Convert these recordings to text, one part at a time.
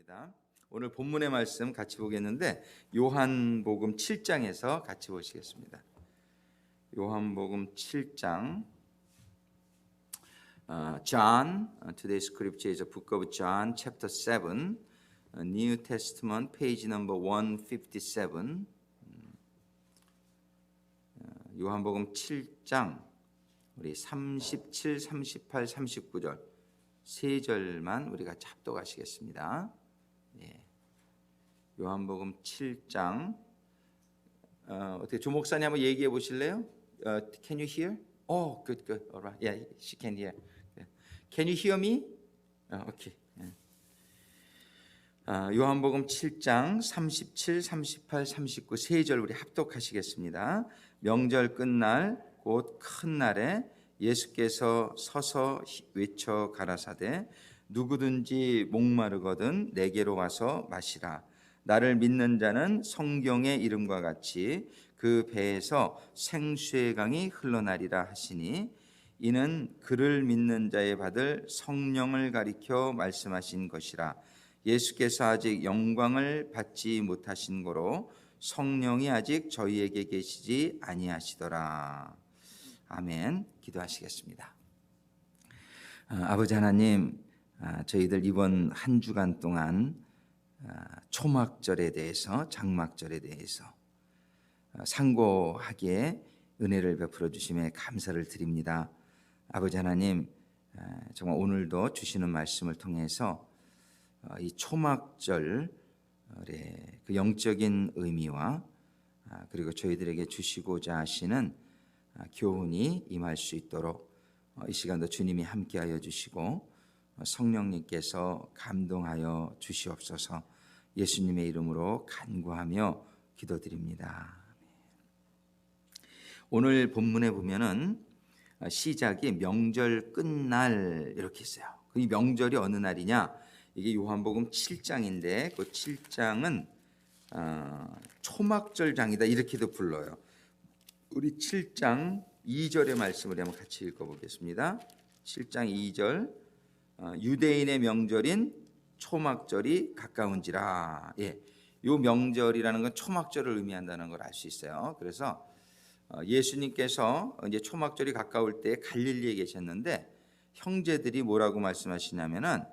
하겠습니다. 오늘 본문의 말씀 같이 보겠는데 요한복음 7장에서 같이 보시겠습니다. 요한복음 7장 John, today's scripture is a book of John chapter 7, New Testament page number 157. 요한복음 7장 우리 37, 38, 39절 세 절만 우리가 합독하시겠습니다. 예. 요한복음 7장 어떻게 조 목사님 한번 얘기해 보실래요? Can you hear? Oh, good, good. All right. Yeah, she can hear. Can you hear me? Okay. 요한복음 7장 37, 38, 39 세 절 우리 합독하시겠습니다. 명절 끝날 곧 큰 날에 예수께서 서서 외쳐 가라사대 누구든지 목마르거든 내게로 와서 마시라. 나를 믿는 자는 성경의 이름과 같이 그 배에서 생수의 강이 흘러나리라 하시니 이는 그를 믿는 자에 받을 성령을 가리켜 말씀하신 것이라. 예수께서 아직 영광을 받지 못하신 거로 성령이 아직 저희에게 계시지 아니하시더라. 아멘. 기도하시겠습니다. 아버지 하나님, 저희들 이번 한 주간 동안 초막절에 대해서, 장막절에 대해서 상고하기에 은혜를 베풀어 주심에 감사를 드립니다. 아버지 하나님, 정말 오늘도 주시는 말씀을 통해서 이 초막절의 그 영적인 의미와 그리고 저희들에게 주시고자 하시는 교훈이 임할 수 있도록 이 시간도 주님이 함께하여 주시고 성령님께서 감동하여 주시옵소서. 예수님의 이름으로 간구하며 기도드립니다. 오늘 본문에 보면은 시작이 명절 끝날 이렇게 있어요. 이 명절이 어느 날이냐? 이게 요한복음 7장인데 그 7장은 초막절장이다 이렇게도 불러요. 우리 7장 2절의 말씀을 한번 같이 읽어보겠습니다. 7장 2절 유대인의 명절인 초막절이 가까운지라. 예, 요 명절이라는 건 초막절을 의미한다는 걸 알 수 있어요. 그래서 예수님께서 이제 초막절이 가까울 때 갈릴리에 계셨는데 형제들이 뭐라고 말씀하시냐면은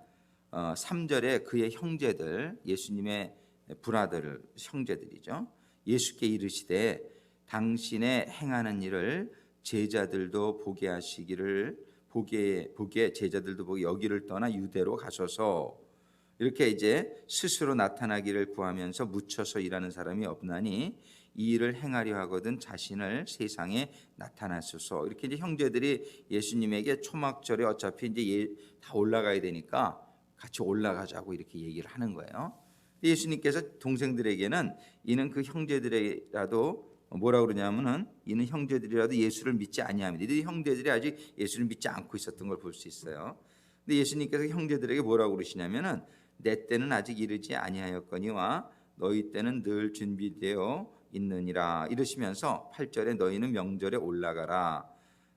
3절에 그의 형제들, 예수님의 브라들 형제들이죠. 예수께 이르시되 당신의 행하는 일을 제자들도 보게 하시기를 보게 제자들도 보게 여기를 떠나 유대로 가소서. 이렇게 이제 스스로 나타나기를 구하면서 묻혀서 일하는 사람이 없나니 이 일을 행하려 하거든 자신을 세상에 나타나소서. 이렇게 이제 형제들이 예수님에게 초막절에 어차피 이제 다 올라가야 되니까 같이 올라가자고 이렇게 얘기를 하는 거예요. 예수님께서 동생들에게는 이는 그 형제들이라도 뭐라고 그러냐면은 이는 형제들이라도 예수를 믿지 아니합니다. 이들이 형제들이 아직 예수를 믿지 않고 있었던 걸 볼 수 있어요. 근데 예수님께서 형제들에게 뭐라고 그러시냐면은 내 때는 아직 이르지 아니하였거니와 너희 때는 늘 준비되어 있느니라 이러시면서 8절에 너희는 명절에 올라가라.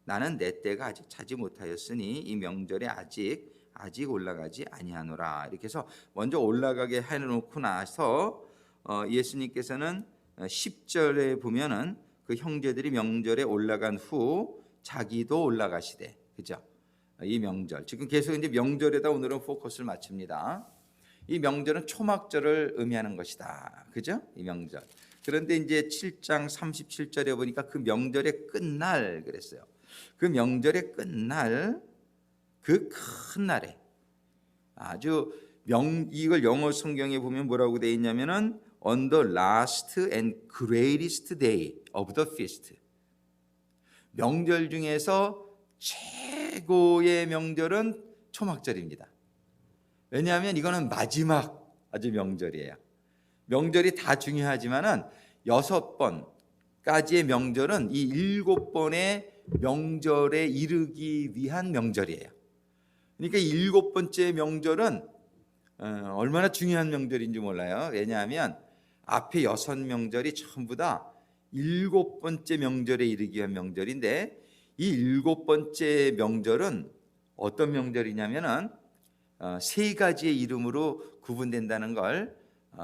나는 내 때가 아직 차지 못하였으니 이 명절에 아직 올라가지 아니하노라. 이렇게 해서 먼저 올라가게 해놓고 나서 예수님께서는 10절에 보면은 그 형제들이 명절에 올라간 후 자기도 올라가시되, 그죠? 이 명절 지금 계속 이제 명절에다 오늘은 포커스를 맞춥니다. 이 명절은 초막절을 의미하는 것이다, 그죠? 이 명절. 그런데 이제 7장 37절에 보니까 그 명절의 끝날 그랬어요. 그 명절의 끝날 그 큰 날에 아주 이걸 영어 성경에 보면 뭐라고 되어 있냐면은 on the last and greatest day of the feast. 명절 중에서 최고의 명절은 초막절입니다. 왜냐하면 이거는 마지막 아주 명절이에요. 명절이 다 중요하지만은 6번까지의 명절은 이 7번의 명절에 이르기 위한 명절이에요. 그러니까 7번째 명절은 얼마나 중요한 명절인지 몰라요. 왜냐하면 앞에 6명절이 전부 다 7번째 명절에 이르기 위한 명절인데 이 7번째 명절은 어떤 명절이냐면은 세 가지의 이름으로 구분된다는 걸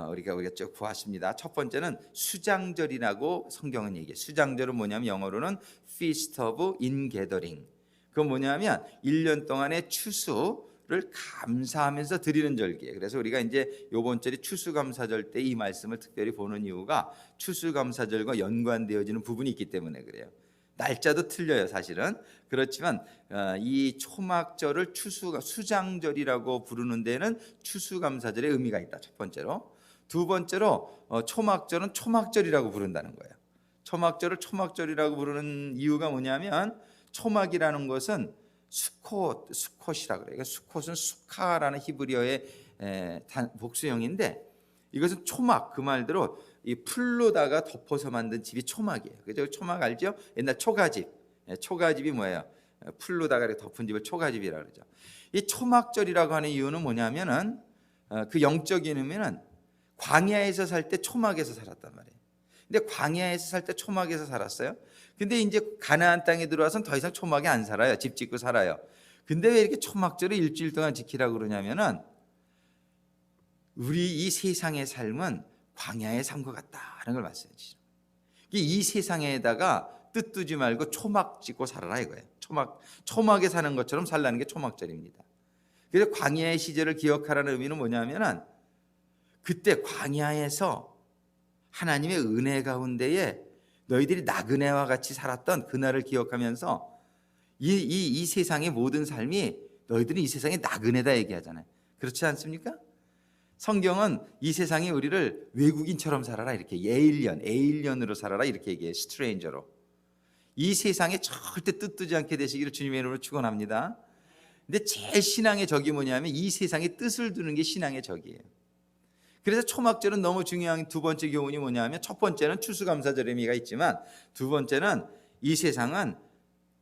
우리가 쭉 보았습니다. 첫 번째는 수장절이라고 성경은 얘기해요. 수장절은 뭐냐면 영어로는 Feast of Ingathering. 그건 뭐냐면 1년 동안의 추수를 감사하면서 드리는 절기예요. 그래서 우리가 이제 이번 절이 추수감사절 때 이 말씀을 특별히 보는 이유가 추수감사절과 연관되어지는 부분이 있기 때문에 그래요. 날짜도 틀려요, 사실은. 그렇지만 이 초막절을 수장절이라고 부르는 데는 추수감사절의 의미가 있다. 첫 번째로. 두 번째로 초막절은 초막절이라고 부른다는 거예요. 초막절을 초막절이라고 부르는 이유가 뭐냐면 초막이라는 것은 수콧이라고 그래요. 수콧은 수카라는 히브리어의 복수형인데 이것은 초막, 그 말대로 이 풀로다가 덮어서 만든 집이 초막이에요. 그죠? 초막 알죠? 옛날 초가집. 초가집이 뭐예요? 풀로다가 이렇게 덮은 집을 초가집이라고 그러죠. 이 초막절이라고 하는 이유는 뭐냐면은 그 영적인 의미는 광야에서 살 때 초막에서 살았단 말이에요. 근데 광야에서 살 때 초막에서 살았어요. 근데 이제 가나안 땅에 들어와서는 더 이상 초막에 안 살아요. 집 짓고 살아요. 근데 왜 이렇게 초막절을 일주일 동안 지키라고 그러냐면은 우리 이 세상의 삶은 광야의 삶과 같다는 걸 말씀해주시죠. 이 세상에다가 뜻 두지 말고 초막 짓고 살아라 이거예요. 초막에 사는 것처럼 살라는 게 초막절입니다. 그래서 광야의 시절을 기억하라는 의미는 뭐냐면은 그때 광야에서 하나님의 은혜 가운데에 너희들이 나그네와 같이 살았던 그날을 기억하면서 이 세상의 모든 삶이 너희들은 이 세상의 나그네다 얘기하잖아요. 그렇지 않습니까? 성경은 이 세상에 우리를 외국인처럼 살아라 이렇게 에일리언으로 살아라 이렇게 얘기해요. 스트레인저로. 이 세상에 절대 뜻두지 않게 되시기를 주님의 이름으로 축원합니다. 근데 제일 신앙의 적이 뭐냐면 이 세상에 뜻을 두는 게 신앙의 적이에요. 그래서 초막절은 너무 중요한 두 번째 교훈이 뭐냐면 첫 번째는 추수감사절 의미가 있지만 두 번째는 이 세상은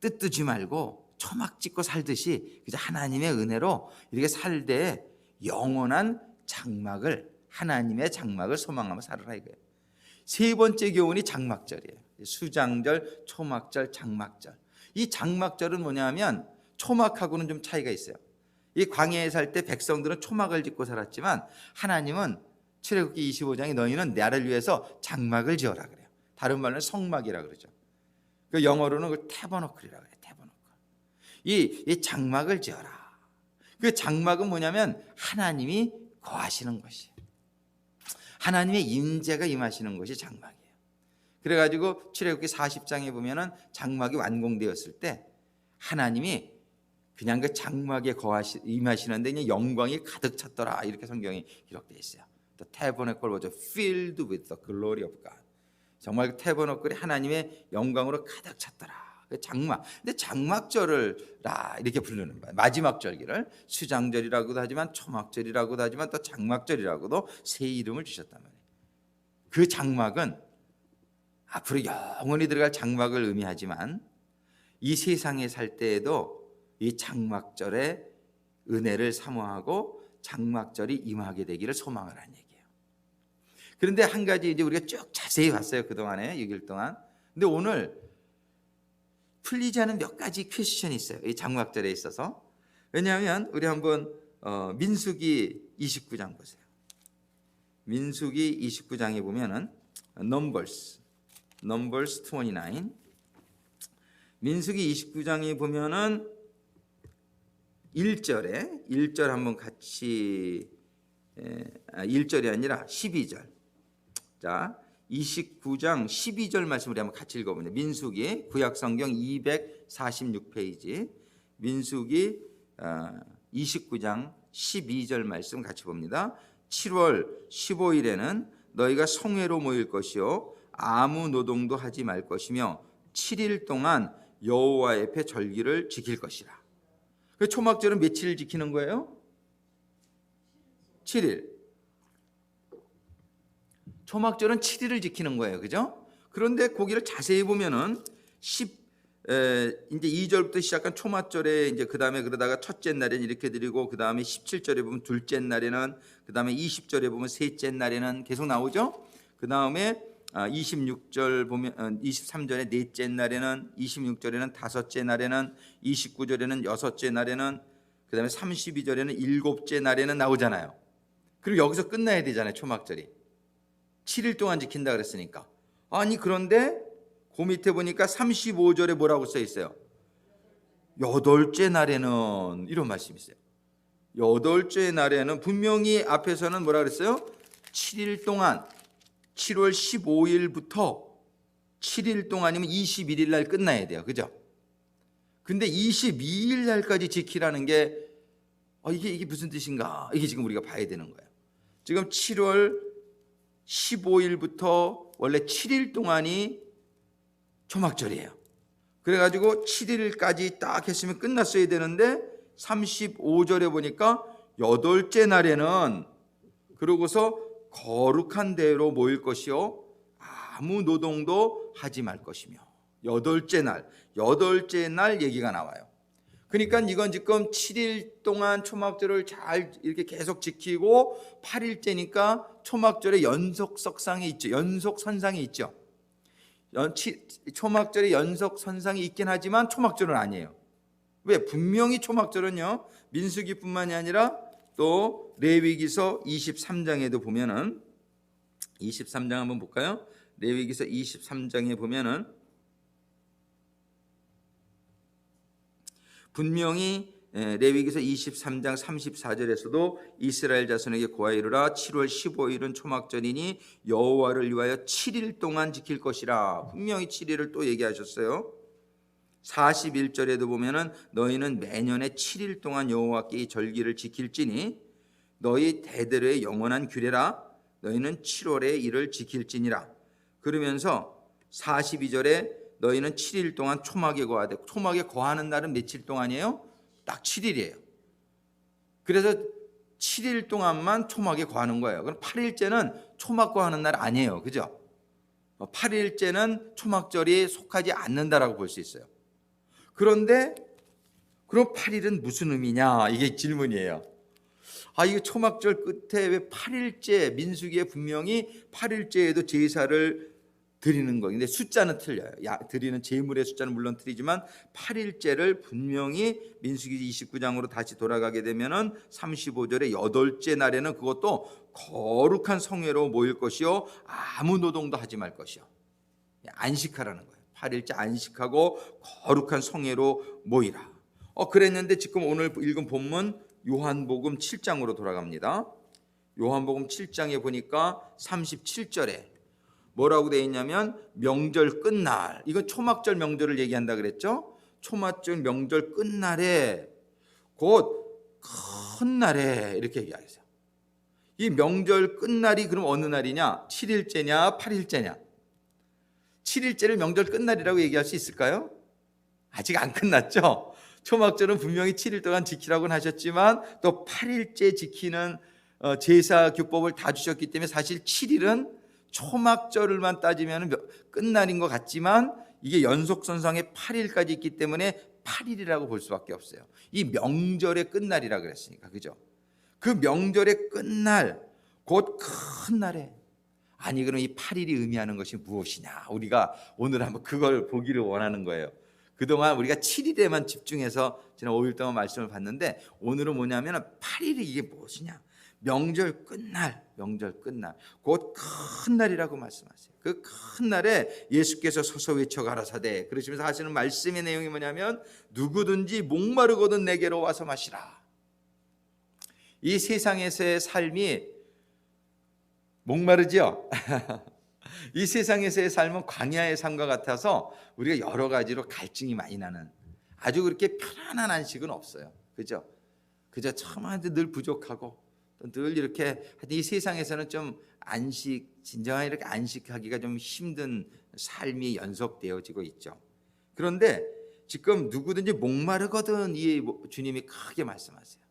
뜻 두지 말고 초막 짓고 살듯이 하나님의 은혜로 이렇게 살 때 영원한 장막을 하나님의 장막을 소망하며 살아라 이거예요. 세 번째 교훈이 장막절이에요. 수장절, 초막절, 장막절. 이 장막절은 뭐냐면 초막하고는 좀 차이가 있어요. 이 광야에 살 때 백성들은 초막을 짓고 살았지만 하나님은 출애굽기 25장에 너희는 나를 위해서 장막을 지어라 그래요. 다른 말로는 성막이라 그러죠. 그 영어로는 그 태버너클이라 그래요. 태버너클. 이 장막을 지어라. 그 장막은 뭐냐면 하나님이 거하시는 것이에요. 하나님의 임재가 임하시는 것이 장막이에요. 그래가지고 출애굽기 40장에 보면은 장막이 완공되었을 때 하나님이 그냥 그 장막에 임하시는데 그냥 영광이 가득 찼더라 이렇게 성경이 기록되어 있어요. The tabernacle was filled with the glory of God. 정말 그 태버너클이 하나님의 영광으로 가득 찼더라. 장막. 근데 장막절을 이렇게 부르는 거예요. 마지막 절기를 수장절이라고도 하지만 초막절이라고도 하지만 또 장막절이라고도 새 이름을 주셨단 말이에요. 그 장막은 앞으로 영원히 들어갈 장막을 의미하지만 이 세상에 살 때에도 이 장막절의 은혜를 사모하고 장막절이 임하게 되기를 소망하라는 얘기예요. 그런데 한 가지 이제 우리가 쭉 자세히 봤어요. 그동안에 6일 동안. 근데 오늘 풀리지 않은 몇 가지 퀘스천이 있어요. 이 장막절에 있어서. 왜냐하면 우리 한번 민수기 29장 보세요. 민수기 29장에 보면은 Numbers 29. 민수기 29장에 보면은 1절 한번 같이 1절이 아니라 12절. 자, 29장 12절 말씀 우리 한번 같이 읽어보면 민수기 구약성경 246페이지 민수기 29장 12절 말씀 같이 봅니다. 7월 15일에는 너희가 성회로 모일 것이요 아무 노동도 하지 말 것이며 7일 동안 여호와 앞에 절기를 지킬 것이라. 그 초막절은 며칠을 지키는 거예요? 7일. 초막절은 7일을 지키는 거예요. 그죠? 그런데 거기를 자세히 보면은 이제 2절부터 시작한 초막절에 이제 그다음에 그러다가 첫째 날에는 이렇게 드리고 그다음에 17절에 보면 둘째 날에는 그다음에 20절에 보면 셋째 날에는 계속 나오죠? 그다음에 26절 보면 23절에 넷째 날에는 26절에는 다섯째 날에는 29절에는 여섯째 날에는 그 다음에 32절에는 일곱째 날에는 나오잖아요. 그리고 여기서 끝나야 되잖아요. 초막절이 7일 동안 지킨다 그랬으니까. 아니 그런데 그 밑에 보니까 35절에 뭐라고 써 있어요? 여덟째 날에는, 이런 말씀이 있어요. 여덟째 날에는 분명히 앞에서는 뭐라 그랬어요? 7일 동안, 7월 15일부터 7일 동안이면 21일 날 끝나야 돼요. 그죠? 근데 22일 날까지 지키라는 게 이게 무슨 뜻인가? 이게 지금 우리가 봐야 되는 거예요. 지금 7월 15일부터 원래 7일 동안이 초막절이에요. 그래가지고 7일까지 딱 했으면 끝났어야 되는데 35절에 보니까 여덟째 날에는 그러고서 거룩한 대로 모일 것이요 아무 노동도 하지 말 것이며, 여덟째 날 얘기가 나와요. 그러니까 이건 지금 7일 동안 초막절을 잘 이렇게 계속 지키고 8일째니까 초막절의 연속석상이 있죠. 연속선상이 있죠. 초막절의 연속선상이 있긴 하지만 초막절은 아니에요. 왜? 분명히 초막절은요 민수기뿐만이 아니라 또 레위기서 23장에도 보면은 23장 한번 볼까요? 레위기서 23장에 보면은 분명히 레위기서 23장 34절에서도 이스라엘 자손에게 고하여 이르라 7월 15일은 초막절이니 여호와를 위하여 7일 동안 지킬 것이라. 분명히 7일을 또 얘기하셨어요. 41절에도 보면은 너희는 매년에 7일 동안 여호와께 이 절기를 지킬지니 너희 대대로의 영원한 규례라. 너희는 7월에 이를 지킬지니라. 그러면서 42절에 너희는 7일 동안 초막에 거하되, 초막에 거하는 날은 며칠 동안이에요? 딱 7일이에요. 그래서 7일 동안만 초막에 거하는 거예요. 그럼 8일째는 초막 거하는 날 아니에요. 그죠? 8일째는 초막절이 속하지 않는다라고 볼 수 있어요. 그런데 그럼 8일은 무슨 의미냐? 이게 질문이에요. 이거 초막절 끝에 왜 8일째, 민수기에 분명히 8일째에도 제사를 드리는 거예요. 근데 숫자는 틀려요. 드리는 제물의 숫자는 물론 틀리지만 8일째를 분명히 민수기 29장으로 다시 돌아가게 되면은 35절에 여덟째 날에는 그것도 거룩한 성회로 모일 것이요 아무 노동도 하지 말 것이요. 안식하라는 거예요. 8일째 안식하고 거룩한 성회로 모이라. 그랬는데 지금 오늘 읽은 본문 요한복음 7장으로 돌아갑니다. 요한복음 7장에 보니까 37절에 뭐라고 되어 있냐면 명절 끝날, 이건 초막절 명절을 얘기한다 그랬죠. 초막절 명절 끝날에 곧 큰 날에 이렇게 얘기하겠어요. 이 명절 끝날이 그럼 어느 날이냐? 7일째냐 8일째냐? 7일째를 명절 끝날이라고 얘기할 수 있을까요? 아직 안 끝났죠. 초막절은 분명히 7일 동안 지키라고는 하셨지만 또 8일째 지키는 제사 규법을 다 주셨기 때문에 사실 7일은 초막절을만 따지면 끝날인 것 같지만 이게 연속선상에 8일까지 있기 때문에 8일이라고 볼 수밖에 없어요. 이 명절의 끝날이라 그랬으니까. 그죠? 그 명절의 끝날, 곧 큰 날에, 아니 그럼 이 8일이 의미하는 것이 무엇이냐? 우리가 오늘 한번 그걸 보기를 원하는 거예요. 그동안 우리가 7일에만 집중해서 지난 5일 동안 말씀을 봤는데 오늘은 뭐냐면 8일이 이게 무엇이냐? 명절 끝날, 곧 큰 날이라고 말씀하세요. 그 큰 날에 예수께서 서서 외쳐 가라사대 그러시면서 하시는 말씀의 내용이 뭐냐면 누구든지 목마르거든 내게로 와서 마시라. 이 세상에서의 삶이 목마르죠? 이 세상에서의 삶은 광야의 삶과 같아서 우리가 여러 가지로 갈증이 많이 나는, 아주 그렇게 편안한 안식은 없어요. 그죠? 그저 참 늘 부족하고 늘 이렇게 이 세상에서는 좀 진정한 이렇게 안식하기가 좀 힘든 삶이 연속되어지고 있죠. 그런데 지금 누구든지 목마르거든 이 주님이 크게 말씀하세요.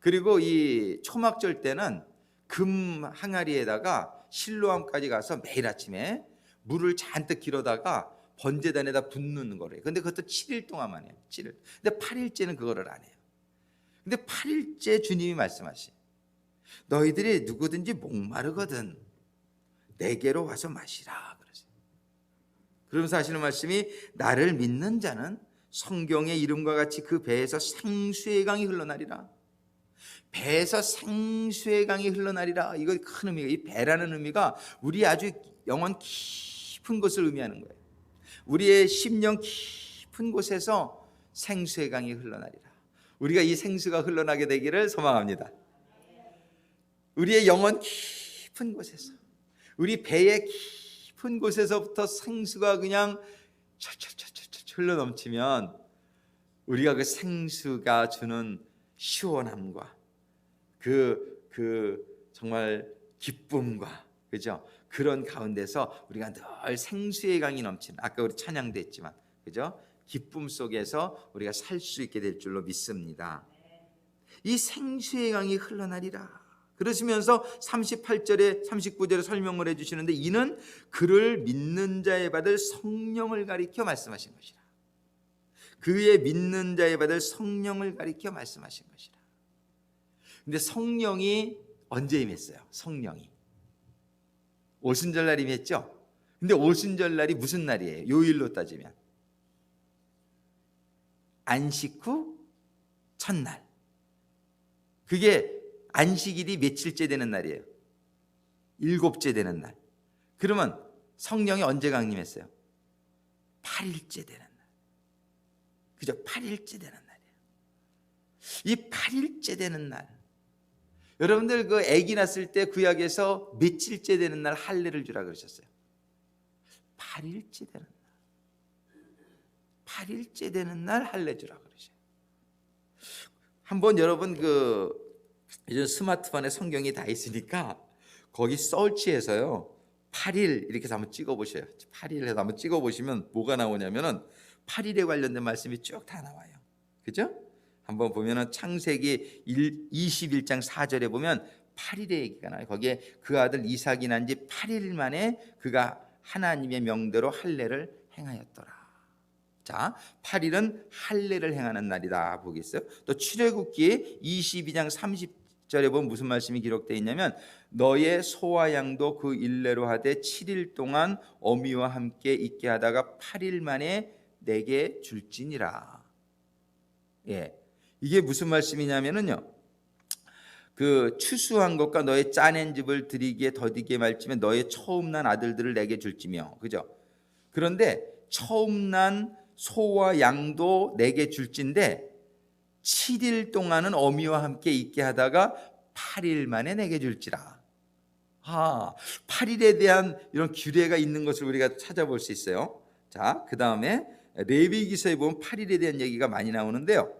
그리고 이 초막절 때는 금 항아리에다가 실로암까지 가서 매일 아침에 물을 잔뜩 길어다가 번제단에다 붓는 거래요. 근데 그것도 7일 동안만 해요. 7일. 근데 8일째는 그거를 안 해요. 근데 8일째 주님이 말씀하시 너희들이 누구든지 목마르거든 내게로 와서 마시라 그러세요. 그러면서 하시는 말씀이 나를 믿는 자는 성경의 이름과 같이 그 배에서 생수의 강이 흘러나리라. 배에서 생수의 강이 흘러나리라. 이거 큰 의미가, 이 배라는 의미가 우리 아주 영혼 깊은 곳을 의미하는 거예요. 우리의 심령 깊은 곳에서 생수의 강이 흘러나리라. 우리가 이 생수가 흘러나게 되기를 소망합니다. 우리의 영혼 깊은 곳에서, 우리 배의 깊은 곳에서부터 생수가 그냥 철철철철 흘러넘치면 우리가 그 생수가 주는 시원함과 그 정말 기쁨과, 그죠? 그런 가운데서 우리가 늘 생수의 강이 넘치는, 아까 우리 찬양도 했지만, 그죠? 기쁨 속에서 우리가 살 수 있게 될 줄로 믿습니다. 이 생수의 강이 흘러나리라. 그러시면서 38절에 39절에 설명을 해주시는데, 이는 그를 믿는 자에 받을 성령을 가리켜 말씀하신 것이라. 그의 믿는 자에 받을 성령을 가리켜 말씀하신 것이라. 근데 성령이 언제 임했어요? 성령이 오순절날 임했죠. 근데 오순절날이 무슨 날이에요? 요일로 따지면 안식 후 첫날. 그게 안식일이 며칠째 되는 날이에요? 7째 되는 날. 그러면 성령이 언제 강림했어요? 8일째 되는 날. 그죠? 8일째 되는 날이에요. 이 8일째 되는 날, 여러분들 그 아기 낳았을 때 구약에서 며칠째 되는 날 할례를 주라 그러셨어요? 8일째 되는 날. 8일째 되는 날 할례 주라 그러셔요. 한번 여러분 요즘 스마트폰에 성경이 다 있으니까 거기 서치해서요 8일 이렇게 해서 한번 찍어보셔요. 8일 해서 한번 찍어보시면 뭐가 나오냐면은 8일에 관련된 말씀이 쭉 다 나와요. 그죠? 한번 보면은 창세기 21장 4절에 보면 8일의 얘기가 나와요. 거기에 그 아들 이삭이 난 지 8일 만에 그가 하나님의 명대로 할례를 행하였더라. 자, 8일은 할례를 행하는 날이다 보겠어요. 또 출애굽기 22장 30절에 보면 무슨 말씀이 기록되어 있냐면, 너의 소와 양도 그 일례로 하되 7일 동안 어미와 함께 있게 하다가 8일 만에 내게 줄지니라. 예, 이게 무슨 말씀이냐면은요, 그 추수한 것과 너의 짜낸 집을 드리기에 더디게 말지면 너의 처음 난 아들들을 내게 줄지며, 그죠? 그런데 처음 난 소와 양도 내게 줄진데 7일 동안은 어미와 함께 있게 하다가 8일 만에 내게 줄지라. 8일에 대한 이런 규례가 있는 것을 우리가 찾아볼 수 있어요. 자, 그 다음에 레위기서에 보면 8일에 대한 얘기가 많이 나오는데요.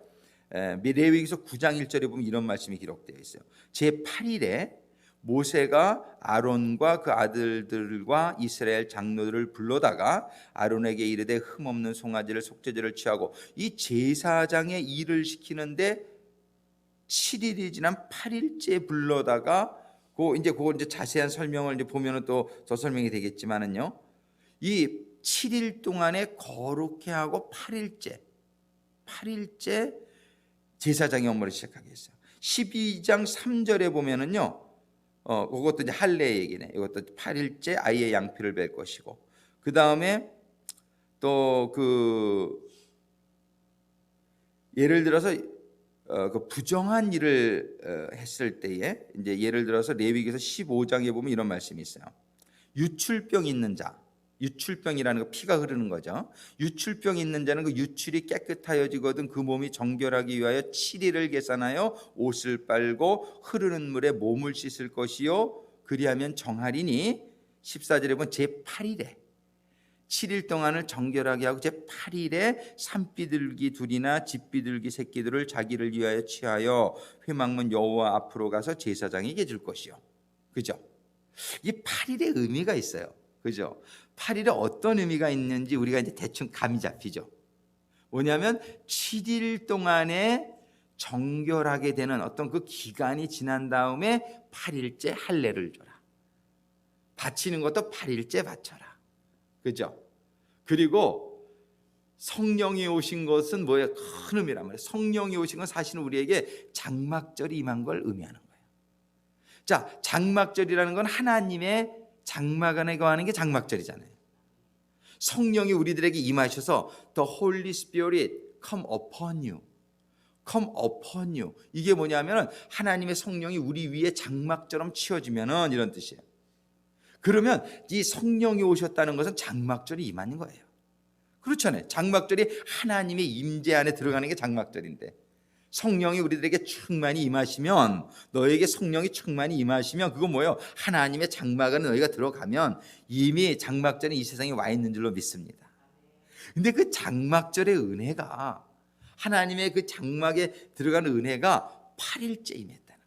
레위기서 9장 1절에 보면 이런 말씀이 기록되어 있어요. 제8일에 모세가 아론과 그 아들들과 이스라엘 장로들을 불러다가 아론에게 이르되 흠없는 송아지를 속죄제를 취하고 이 제사장의 일을 시키는데 7일이 지난 8일째 불러다가 그거 이제 자세한 설명을 이제 보면은 또 더 설명이 되겠지만은요. 이 7일 동안에 거룩해 하고 8일째 제사장의 업무를 시작하게 했어요. 12장 3절에 보면은요. 그것도 이제 할례 얘기네. 이것도 8일째 아이의 양피를 뺄 것이고, 그 다음에 또 예를 들어서 그 부정한 일을 했을 때에 이제 예를 들어서 레위기서 15장에 보면 이런 말씀이 있어요. 유출병 있는 자, 유출병이라는 거 피가 흐르는 거죠. 유출병 있는 자는 그 유출이 깨끗하여지거든 그 몸이 정결하기 위하여 7일을 계산하여 옷을 빨고 흐르는 물에 몸을 씻을 것이요 그리하면 정하리니 14절에 보면 제8일에 7일 동안을 정결하게 하고 제8일에 산비둘기 둘이나 집비둘기 새끼들을 자기를 위하여 취하여 회막문 여호와 앞으로 가서 제사장에게 줄 것이요. 그죠? 이 8일의 의미가 있어요. 그죠? 8일에 어떤 의미가 있는지 우리가 이제 대충 감이 잡히죠. 뭐냐면 7일 동안에 정결하게 되는 어떤 그 기간이 지난 다음에 8일째 할례를 줘라. 바치는 것도 8일째 바쳐라. 그죠? 그리고 성령이 오신 것은 뭐예요? 큰 의미란 말이에요. 성령이 오신 건 사실은 우리에게 장막절이 임한 걸 의미하는 거예요. 자, 장막절이라는 건 하나님의 장막 안에 거하는 게 장막절이잖아요. 성령이 우리들에게 임하셔서 The Holy Spirit, come upon you. come upon you. 이게 뭐냐면 하나님의 성령이 우리 위에 장막처럼 치워지면은 이런 뜻이에요. 그러면 이 성령이 오셨다는 것은 장막절이 임하는 거예요. 그렇잖아요. 장막절이 하나님의 임재 안에 들어가는 게 장막절인데, 성령이 우리들에게 충만히 임하시면, 너에게 성령이 충만히 임하시면 그건 뭐예요? 하나님의 장막 안에 너희가 들어가면 이미 장막절이 이 세상에 와 있는 줄로 믿습니다. 근데 그 장막절의 은혜가, 하나님의 그 장막에 들어가는 은혜가 8일째 임했다는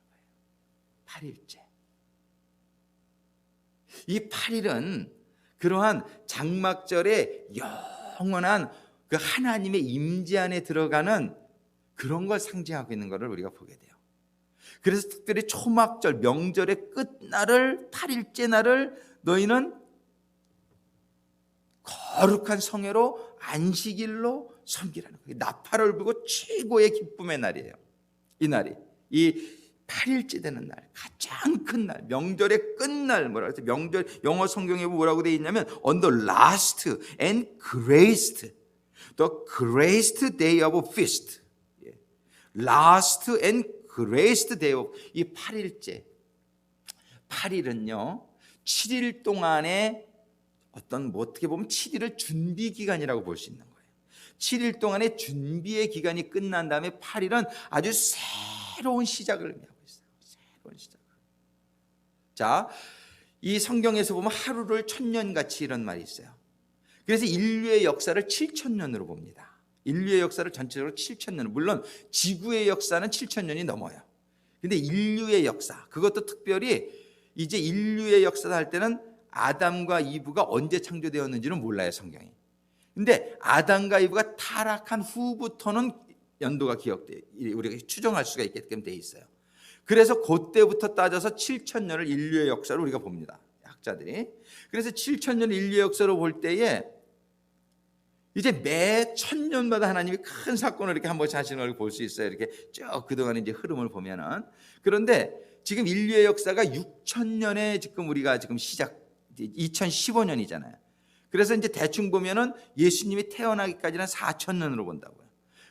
거예요. 8일째. 이 8일은 그러한 장막절의 영원한 그 하나님의 임재 안에 들어가는 그런 걸 상징하고 있는 것을 우리가 보게 돼요. 그래서 특별히 초막절, 명절의 끝날을, 8일째 날을 너희는 거룩한 성회로 안식일로 섬기라는 거예요. 나팔을 불고 최고의 기쁨의 날이에요. 이 날이, 이 8일째 되는 날, 가장 큰 날, 명절의 끝날, 뭐라고 해서 명절, 영어 성경에 뭐라고 되어 있냐면 on the last and greatest, the greatest day of feast. last and greatest day of, 이 8일째, 8일은요 7일 동안의 어떤, 뭐 어떻게 보면 7일을 준비 기간이라고 볼 수 있는 거예요. 7일 동안의 준비의 기간이 끝난 다음에 8일은 아주 새로운 시작을 의미하고 있어요. 새로운 시작. 자, 이 성경에서 보면 하루를 1000년같이 이런 말이 있어요. 그래서 인류의 역사를 7000년으로 봅니다. 인류의 역사를 전체적으로 7000년, 물론 지구의 역사는 7000년이 넘어요. 근데 인류의 역사, 그것도 특별히 이제 인류의 역사를 할 때는 아담과 이브가 언제 창조되었는지는 몰라요, 성경이. 근데 아담과 이브가 타락한 후부터는 연도가 기억돼요. 우리가 추정할 수가 있게끔 돼 있어요. 그래서 그때부터 따져서 7000년을 인류의 역사로 우리가 봅니다, 학자들이. 그래서 7000년 인류의 역사로 볼 때에 이제 매 1000년마다 하나님이 큰 사건을 이렇게 한 번씩 하시는 걸 볼 수 있어요. 이렇게 쭉 그동안 이제 흐름을 보면은. 그런데 지금 인류의 역사가 6000년에 지금 우리가 지금 시작, 2015년이잖아요. 그래서 이제 대충 보면은 예수님이 태어나기까지는 4000년으로 본다고요.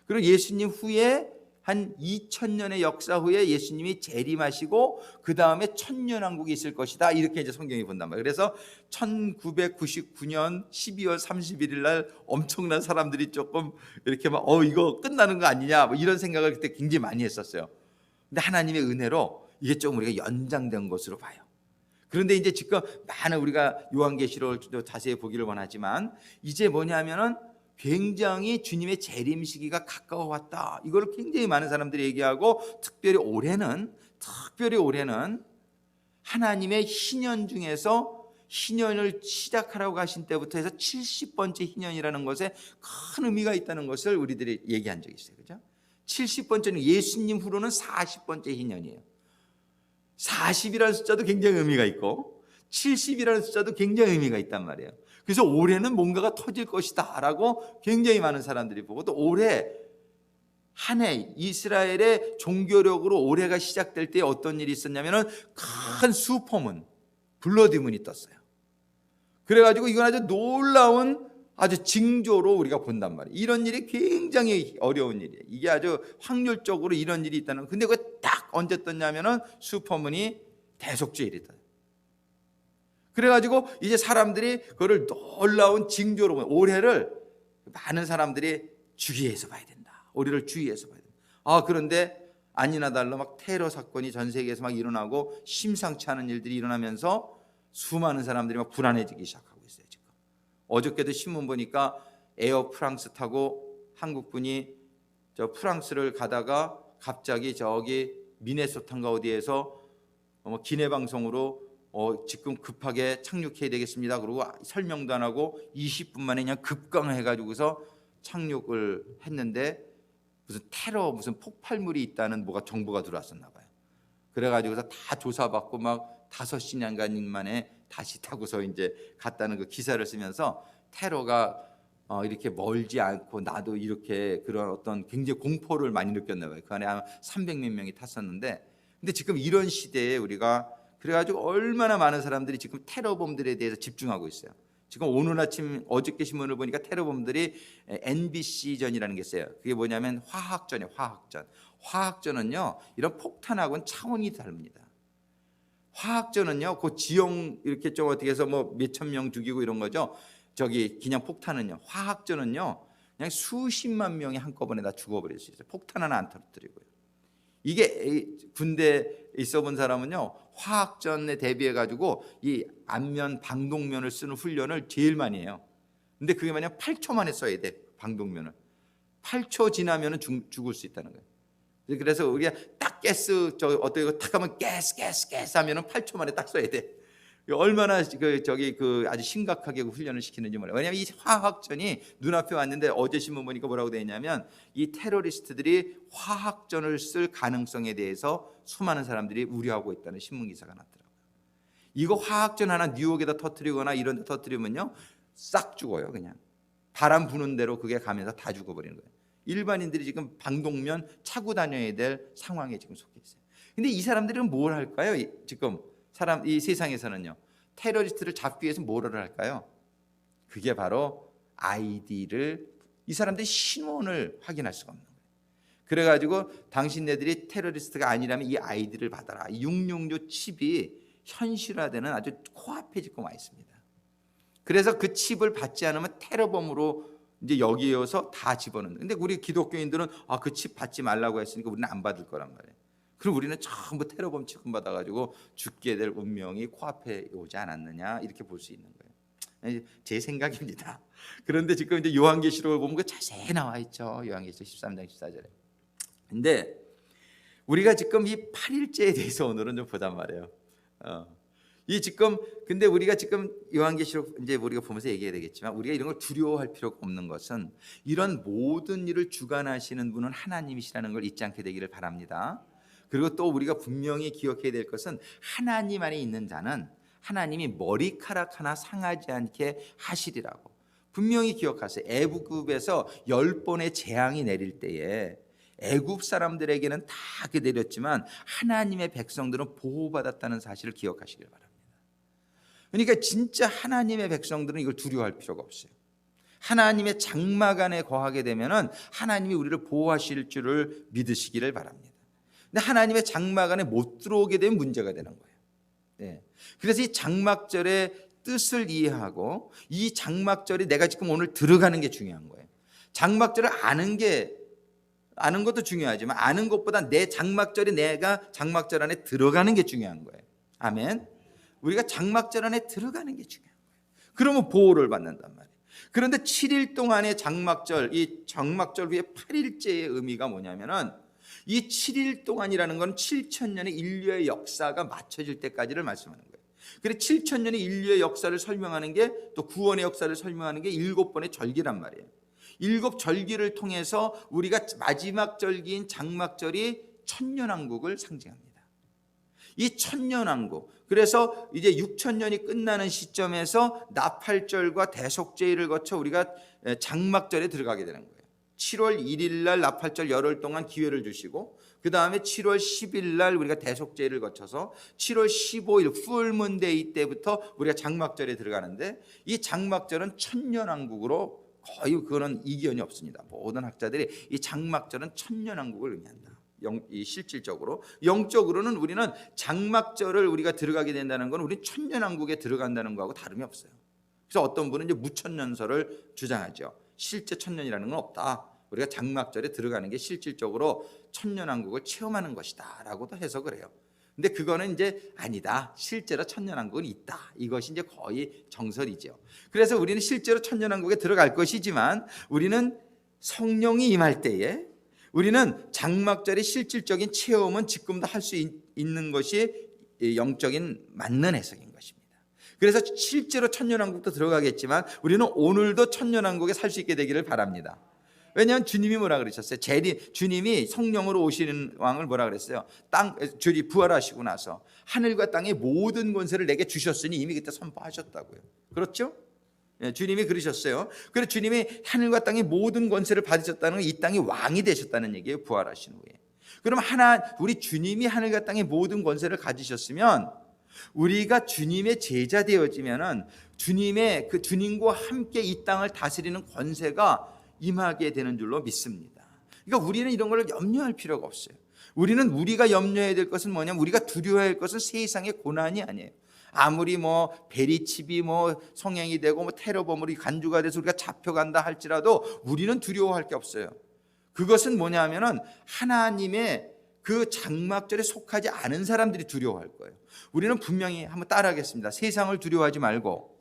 그리고 예수님 후에 한 2000년의 역사 후에 예수님이 재림하시고 그 다음에 1000년왕국이 있을 것이다, 이렇게 이제 성경이 본단 말이에요. 그래서 1999년 12월 31일 날 엄청난 사람들이 조금 이렇게 막 이거 끝나는 거 아니냐, 뭐 이런 생각을 그때 굉장히 많이 했었어요. 근데 하나님의 은혜로 이게 좀 우리가 연장된 것으로 봐요. 그런데 이제 지금 많은 우리가 요한계시록을 자세히 보기를 원하지만 이제 뭐냐면은 굉장히 주님의 재림 시기가 가까워 왔다, 이거를 굉장히 많은 사람들이 얘기하고, 특별히 올해는 하나님의 희년 중에서 희년을 시작하라고 하신 때부터 해서 70번째 희년이라는 것에 큰 의미가 있다는 것을 우리들이 얘기한 적이 있어요. 그죠? 70번째는 예수님 후로는 40번째 희년이에요. 40이라는 숫자도 굉장히 의미가 있고 70이라는 숫자도 굉장히 의미가 있단 말이에요. 그래서 올해는 뭔가가 터질 것이다 라고 굉장히 많은 사람들이 보고, 또 올해 한 해 이스라엘의 종교력으로 올해가 시작될 때 어떤 일이 있었냐면 큰 슈퍼문, 블러드문이 떴어요. 그래가지고 이건 아주 놀라운 아주 징조로 우리가 본단 말이에요. 이런 일이 굉장히 어려운 일이에요. 이게 아주 확률적으로 이런 일이 있다는. 근데 그게 딱 언제 떴냐면은 슈퍼문이 대속죄일이다. 그래가지고 이제 사람들이 그거를 놀라운 징조로 보는, 올해를 많은 사람들이 주의해서 봐야 된다. 올해를 주의해서 봐야 된다. 그런데 아니나 달라 막 테러 사건이 전 세계에서 막 일어나고 심상치 않은 일들이 일어나면서 수많은 사람들이 막 불안해지기 시작하고 있어요. 지금 어저께도 신문 보니까 에어 프랑스 타고 한국분이 저 프랑스를 가다가 갑자기 저기 미네소타인가 어디에서 기내 방송으로 지금 급하게 착륙해야 되겠습니다, 그러고 설명도 안 하고 20분 만에 그냥 급강해가지고서 착륙을 했는데 무슨 테러, 무슨 폭발물이 있다는 뭐가 정보가 들어왔었나 봐요. 그래가지고서 다 조사받고 막 5시간 만에 다시 타고서 이제 갔다는 그 기사를 쓰면서 테러가 이렇게 멀지 않고 나도 이렇게 그런 어떤 굉장히 공포를 많이 느꼈나 봐요. 그 안에 한 300몇 명이 탔었는데, 근데 지금 이런 시대에 우리가 그래가지고 얼마나 많은 사람들이 지금 테러범들에 대해서 집중하고 있어요. 지금 오늘 아침 어저께 신문을 보니까 테러범들이 NBC전이라는 게 있어요. 그게 뭐냐면 화학전이에요. 화학전은요 이런 폭탄하고는 차원이 다릅니다. 화학전은요 그 지형 이렇게 좀 어떻게 해서 뭐 몇천 명 죽이고 이런 거죠. 저기 그냥 폭탄은요, 화학전은요 그냥 수십만 명이 한꺼번에 다 죽어버릴 수 있어요. 폭탄 하나 안 터뜨리고요. 이게 군대에 있어 본 사람은요 화학전에 대비해 가지고 이 안면 방독면을 쓰는 훈련을 제일 많이 해요. 근데 그게 만약 8초 만에 써야 돼. 방독면을 8초 지나면은 죽을 수 있다는 거예요. 그래서 우리가 딱 가스 저 어떻게 탁 하면 가스 하면은 8초 만에 딱 써야 돼. 얼마나 아주 심각하게 훈련을 시키는지 몰라요. 왜냐하면 이 화학전이 눈앞에 왔는데 어제 신문 보니까 뭐라고 되어 있냐면 이 테러리스트들이 화학전을 쓸 가능성에 대해서 수많은 사람들이 우려하고 있다는 신문 기사가 났더라고요. 이거 화학전 하나 뉴욕에다 터뜨리거나 이런 데 터뜨리면요 싹 죽어요. 그냥 바람 부는 대로 그게 가면서 다 죽어버리는 거예요. 일반인들이 지금 방독면 차고 다녀야 될 상황에 지금 속해 있어요. 근데 이 사람들은 뭘 할까요? 지금 이 세상에서는요 테러리스트를 잡기 위해서 뭐를 할까요? 그게 바로 아이디를, 이 사람들이 신원을 확인할 수가 없는 거예요. 그래가지고 당신네들이 테러리스트가 아니라면 이 아이디를 받아라. 666 칩이 현실화되는 아주 코앞에 지금 와 있습니다. 그래서 그 칩을 받지 않으면 테러범으로 이제 여기어서 다 집어넣는. 근데 우리 기독교인들은 그 칩 받지 말라고 했으니까 우리는 안 받을 거란 말이에요. 그럼 우리는 전부 테러범 취급받아가지고 죽게 될 운명이 코앞에 오지 않았느냐 이렇게 볼 수 있는 거예요. 제 생각입니다. 그런데 지금 이제 요한계시록을 보면 그 자세히 나와 있죠. 요한계시록 13장 14절에. 근데 우리가 지금 이 8일째에 대해서 오늘은 좀 보단 말이에요. 근데 우리가 지금 요한계시록 이제 우리가 보면서 얘기해야 되겠지만 우리가 이런 걸 두려워할 필요가 없는 것은 이런 모든 일을 주관하시는 분은 하나님이시라는 걸 잊지 않게 되기를 바랍니다. 그리고 또 우리가 분명히 기억해야 될 것은 하나님 안에 있는 자는 하나님이 머리카락 하나 상하지 않게 하시리라고 분명히 기억하세요. 애굽에서 10번의 재앙이 내릴 때에 애굽 사람들에게는 다 내렸지만 하나님의 백성들은 보호받았다는 사실을 기억하시길 바랍니다. 그러니까 진짜 하나님의 백성들은 이걸 두려워할 필요가 없어요. 하나님의 장막 안에 거하게 되면은 하나님이 우리를 보호하실 줄을 믿으시기를 바랍니다. 근데 하나님의 장막 안에 못 들어오게 되면 문제가 되는 거예요. 네. 그래서 이 장막절의 뜻을 이해하고 이 장막절이 내가 지금 오늘 들어가는 게 중요한 거예요. 장막절을 아는 것도 중요하지만 아는 것보다 내 장막절이 내가 장막절 안에 들어가는 게 중요한 거예요. 아멘. 우리가 장막절 안에 들어가는 게 중요한 거예요. 그러면 보호를 받는단 말이에요. 그런데 7일 동안의 장막절, 이 장막절 후에 8일째의 의미가 뭐냐면은 이 7일 동안이라는 건 7,000년의 인류의 역사가 맞춰질 때까지를 말씀하는 거예요. 그래서 7,000년의 인류의 역사를 설명하는 게 또 구원의 역사를 설명하는 게 7번의 절기란 말이에요. 7절기를 통해서 우리가 마지막 절기인 장막절이 천년왕국을 상징합니다. 이 천년왕국, 그래서 이제 6,000년이 끝나는 시점에서 나팔절과 대속죄일을 거쳐 우리가 장막절에 들어가게 되는 거예요. 7월 1일 날 나팔절 열흘 동안 기회를 주시고 그 다음에 7월 10일 날 우리가 대속죄일을 거쳐서 7월 15일 풀문데이 때부터 우리가 장막절에 들어가는데 이 장막절은 천년왕국으로 거의 그거는 이견이 없습니다. 모든 학자들이 이 장막절은 천년왕국을 의미한다. 이 실질적으로, 영적으로는 우리는 장막절을 우리가 들어가게 된다는 건 우리 천년왕국에 들어간다는 거하고 다름이 없어요. 그래서 어떤 분은 이제 무천년설을 주장하죠. 실제 천년이라는 건 없다. 우리가 장막절에 들어가는 게 실질적으로 천년왕국을 체험하는 것이다라고도 해석을 해요. 근데 그거는 이제 아니다. 실제로 천년왕국은 있다. 이것이 이제 거의 정설이죠. 그래서 우리는 실제로 천년왕국에 들어갈 것이지만 우리는 성령이 임할 때에 우리는 장막절의 실질적인 체험은 지금도 할 수 있는 것이 영적인 맞는 해석인 것입니다. 그래서 실제로 천년왕국도 들어가겠지만 우리는 오늘도 천년왕국에 살 수 있게 되기를 바랍니다. 왜냐하면 주님이 뭐라 그러셨어요? 주님이 성령으로 오시는 왕을 뭐라 그랬어요? 주님 부활하시고 나서 하늘과 땅의 모든 권세를 내게 주셨으니 이미 그때 선포하셨다고요. 그렇죠? 주님이 그러셨어요. 그래서 주님이 하늘과 땅의 모든 권세를 받으셨다는 건 이 땅의 왕이 되셨다는 얘기예요. 부활하신 후에. 그럼 우리 주님이 하늘과 땅의 모든 권세를 가지셨으면 우리가 주님의 제자 되어지면은 주님의 그 주님과 함께 이 땅을 다스리는 권세가 임하게 되는 줄로 믿습니다. 그러니까 우리는 이런 걸 염려할 필요가 없어요. 우리가 염려해야 될 것은 뭐냐면, 우리가 두려워해야 할 것은 세상의 고난이 아니에요. 아무리 베리칩이 성행이 되고 테러범으로 간주가 돼서 우리가 잡혀간다 할지라도 우리는 두려워할 게 없어요. 그것은 뭐냐면은 하나님의 그 장막절에 속하지 않은 사람들이 두려워할 거예요. 우리는 분명히 한번 따라하겠습니다. 세상을 두려워하지 말고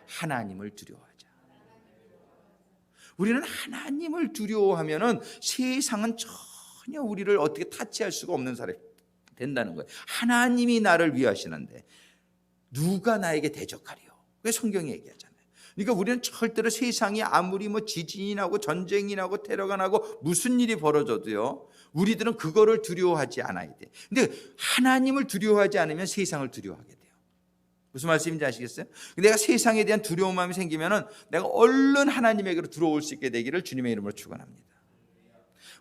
하나님을 두려워하자. 우리는 하나님을 두려워하면은 세상은 전혀 우리를 어떻게 타치할 수가 없는 사람이 된다는 거예요. 하나님이 나를 위하시는데 누가 나에게 대적하리요? 그게 성경이 얘기하잖아요. 그러니까 우리는 절대로 세상이 아무리 지진이 나고 전쟁이 나고 테러가 나고 무슨 일이 벌어져도요, 우리들은 그거를 두려워하지 않아야 돼. 근데 하나님을 두려워하지 않으면 세상을 두려워하게 돼요. 무슨 말씀인지 아시겠어요? 내가 세상에 대한 두려운 마음이 생기면은 내가 얼른 하나님에게로 들어올 수 있게 되기를 주님의 이름으로 축원합니다.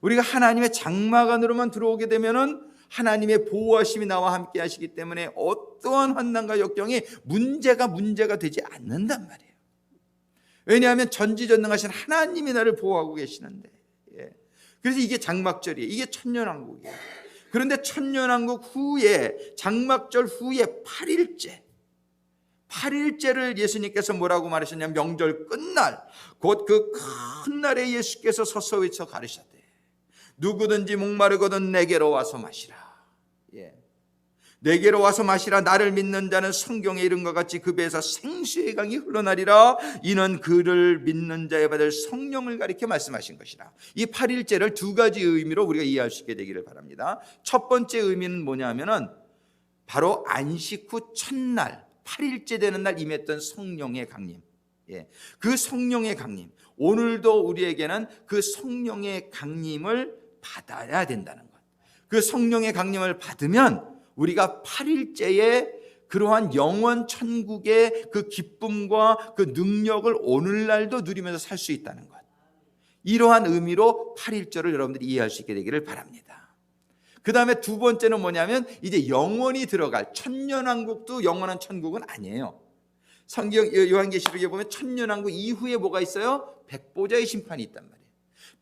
우리가 하나님의 장막 안으로만 들어오게 되면은 하나님의 보호하심이 나와 함께 하시기 때문에 어떠한 환난과 역경이 문제가 되지 않는단 말이에요. 왜냐하면 전지전능하신 하나님이 나를 보호하고 계시는데. 그래서 이게 장막절이에요. 이게 천년왕국이에요. 그런데 천년왕국 후에, 장막절 후에 8일째를 예수님께서 뭐라고 말하셨냐면, 명절 끝날 곧 그 큰 날에 예수께서 서서 외쳐 가르쳤대. 누구든지 목마르거든 내게로 와서 마시라. 내게로 와서 마시라. 나를 믿는 자는 성경에 이른 것 같이 그 배에서 생수의 강이 흘러나리라. 이는 그를 믿는 자에 받을 성령을 가리켜 말씀하신 것이라. 이 8일째를 두 가지 의미로 우리가 이해할 수 있게 되기를 바랍니다. 첫 번째 의미는 뭐냐면은 바로 안식 후 첫날 8일째 되는 날 임했던 성령의 강림. 그 성령의 강림, 오늘도 우리에게는 그 성령의 강림을 받아야 된다는 것. 그 성령의 강림을 받으면 우리가 8일째에 그러한 영원 천국의 그 기쁨과 그 능력을 오늘날도 누리면서 살 수 있다는 것. 이러한 의미로 8일절을 여러분들이 이해할 수 있게 되기를 바랍니다. 그 다음에 두 번째는 뭐냐면, 이제 영원히 들어갈 천년왕국도 영원한 천국은 아니에요. 성경 요한계시록에 보면 천년왕국 이후에 뭐가 있어요? 백보자의 심판이 있단 말이에요.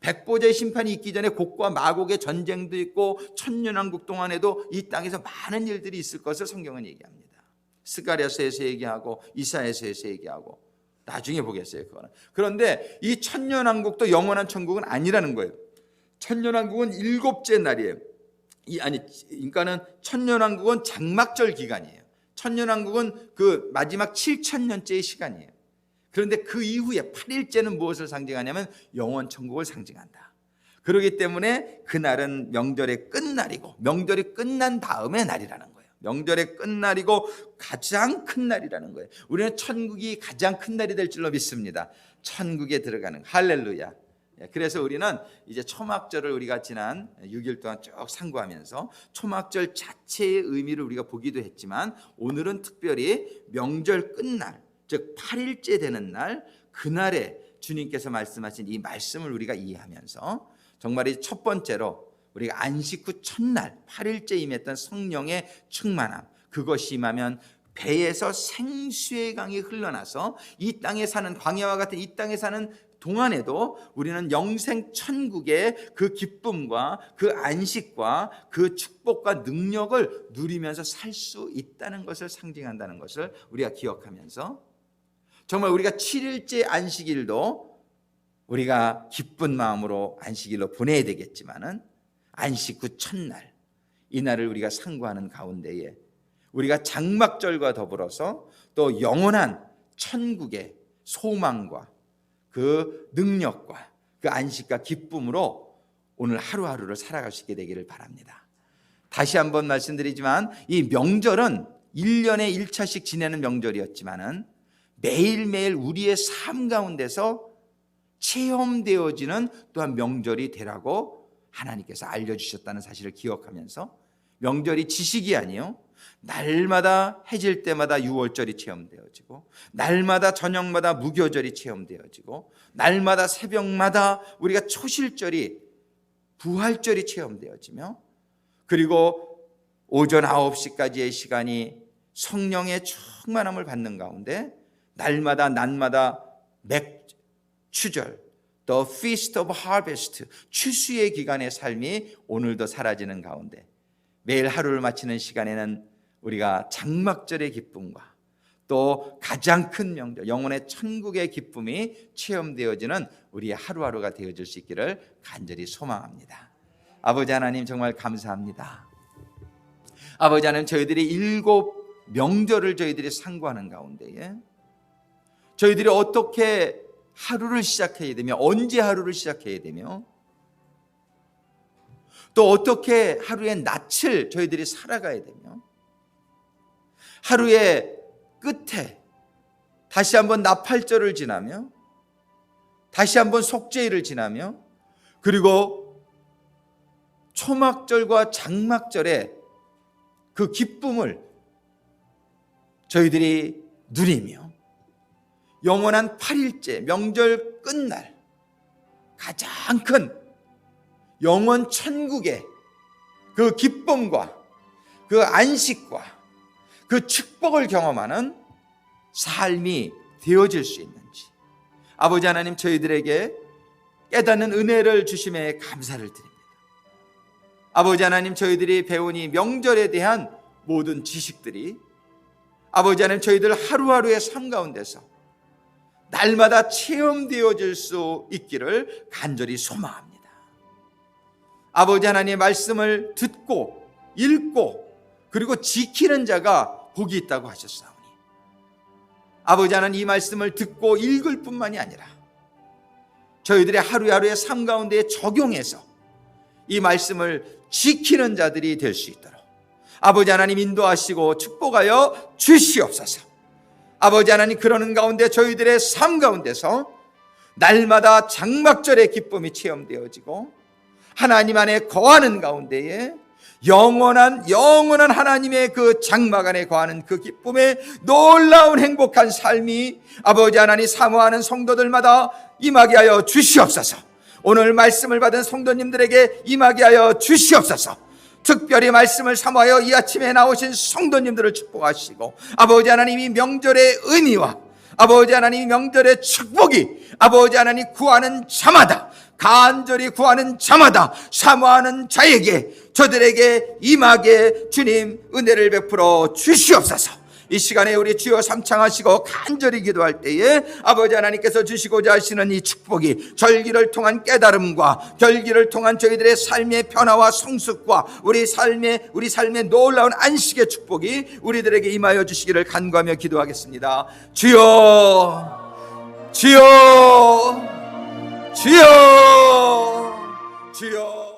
백보자의 심판이 있기 전에 곡과 마곡의 전쟁도 있고 천년왕국 동안에도 이 땅에서 많은 일들이 있을 것을 성경은 얘기합니다. 스가랴서에서 얘기하고 이사야서에서 얘기하고 나중에 보겠어요, 그거는. 그런데 이 천년왕국도 영원한 천국은 아니라는 거예요. 천년왕국은 7째 날이에요. 그러니까는 천년왕국은 장막절 기간이에요. 천년왕국은 그 마지막 7,000년째의 시간이에요. 그런데 그 이후에 8일째는 무엇을 상징하냐면 영원 천국을 상징한다. 그렇기 때문에 그날은 명절의 끝날이고, 명절이 끝난 다음의 날이라는 거예요. 명절의 끝날이고 가장 큰 날이라는 거예요. 우리는 천국이 가장 큰 날이 될 줄로 믿습니다. 천국에 들어가는, 할렐루야. 그래서 우리는 이제 초막절을 우리가 지난 6일 동안 쭉 상고하면서 초막절 자체의 의미를 우리가 보기도 했지만, 오늘은 특별히 명절 끝날, 즉 8일째 되는 날, 그날에 주님께서 말씀하신 이 말씀을 우리가 이해하면서 정말 이 첫 번째로 우리가 안식 후 첫날 8일째 임했던 성령의 충만함, 그것이 임하면 배에서 생수의 강이 흘러나서 이 땅에 사는, 광야와 같은 이 땅에 사는 동안에도 우리는 영생 천국의 그 기쁨과 그 안식과 그 축복과 능력을 누리면서 살 수 있다는 것을 상징한다는 것을 우리가 기억하면서, 정말 우리가 7일째 안식일도 우리가 기쁜 마음으로 안식일로 보내야 되겠지만은, 안식 후 첫날, 이날을 우리가 상고하는 가운데에 우리가 장막절과 더불어서 또 영원한 천국의 소망과 그 능력과 그 안식과 기쁨으로 오늘 하루하루를 살아갈 수 있게 되기를 바랍니다. 다시 한번 말씀드리지만, 이 명절은 1년에 1차씩 지내는 명절이었지만은 매일매일 우리의 삶 가운데서 체험되어지는 또한 명절이 되라고 하나님께서 알려주셨다는 사실을 기억하면서, 명절이 지식이 아니요, 날마다 해질 때마다 유월절이 체험되어지고, 날마다 저녁마다 무교절이 체험되어지고, 날마다 새벽마다 우리가 초실절이, 부활절이 체험되어지며, 그리고 오전 9시까지의 시간이 성령의 충만함을 받는 가운데 날마다 낮마다 추절, The Feast of Harvest, 추수의 기간의 삶이 오늘도 사라지는 가운데 매일 하루를 마치는 시간에는 우리가 장막절의 기쁨과 또 가장 큰 명절, 영혼의 천국의 기쁨이 체험되어지는 우리의 하루하루가 되어질 수 있기를 간절히 소망합니다. 아버지 하나님 정말 감사합니다. 아버지 하나님, 저희들이 7 명절을 저희들이 상고하는 가운데에 저희들이 어떻게 하루를 시작해야 되며 언제 하루를 시작해야 되며 또 어떻게 하루의 낯을 저희들이 살아가야 되며 하루의 끝에 다시 한번 나팔절을 지나며 다시 한번 속죄일을 지나며 그리고 초막절과 장막절의 그 기쁨을 저희들이 누리며 영원한 8일째 명절 끝날 가장 큰 영원 천국의 그 기쁨과 그 안식과 그 축복을 경험하는 삶이 되어질 수 있는지 아버지 하나님, 저희들에게 깨닫는 은혜를 주심에 감사를 드립니다. 아버지 하나님, 저희들이 배운 이 명절에 대한 모든 지식들이 아버지 하나님, 저희들 하루하루의 삶 가운데서 날마다 체험되어질 수 있기를 간절히 소망합니다. 아버지 하나님의 말씀을 듣고 읽고 그리고 지키는 자가 복이 있다고 하셨사오니 아버지 하나님, 이 말씀을 듣고 읽을 뿐만이 아니라 저희들의 하루하루의 삶 가운데 적용해서 이 말씀을 지키는 자들이 될 수 있도록 아버지 하나님 인도하시고 축복하여 주시옵소서. 아버지 하나님, 그러는 가운데 저희들의 삶 가운데서 날마다 장막절의 기쁨이 체험되어지고 하나님 안에 거하는 가운데에 영원한 하나님의 그 장막 안에 거하는 그 기쁨의 놀라운 행복한 삶이 아버지 하나님 사모하는 성도들마다 임하게 하여 주시옵소서. 오늘 말씀을 받은 성도님들에게 임하게 하여 주시옵소서. 특별히 말씀을 사모하여 이 아침에 나오신 성도님들을 축복하시고 아버지 하나님, 이 명절의 의미와 아버지 하나님, 이 명절의 축복이 아버지 하나님 구하는 자마다, 간절히 구하는 자마다, 사모하는 자에게, 저들에게 임하게 주님 은혜를 베풀어 주시옵소서. 이 시간에 우리 주여 삼창하시고 간절히 기도할 때에 아버지 하나님께서 주시고자 하시는 이 축복이 절기를 통한 깨달음과 절기를 통한 저희들의 삶의 변화와 성숙과 우리 삶의 놀라운 안식의 축복이 우리들에게 임하여 주시기를 간구하며 기도하겠습니다. 주여, 주여, 주여, 주여.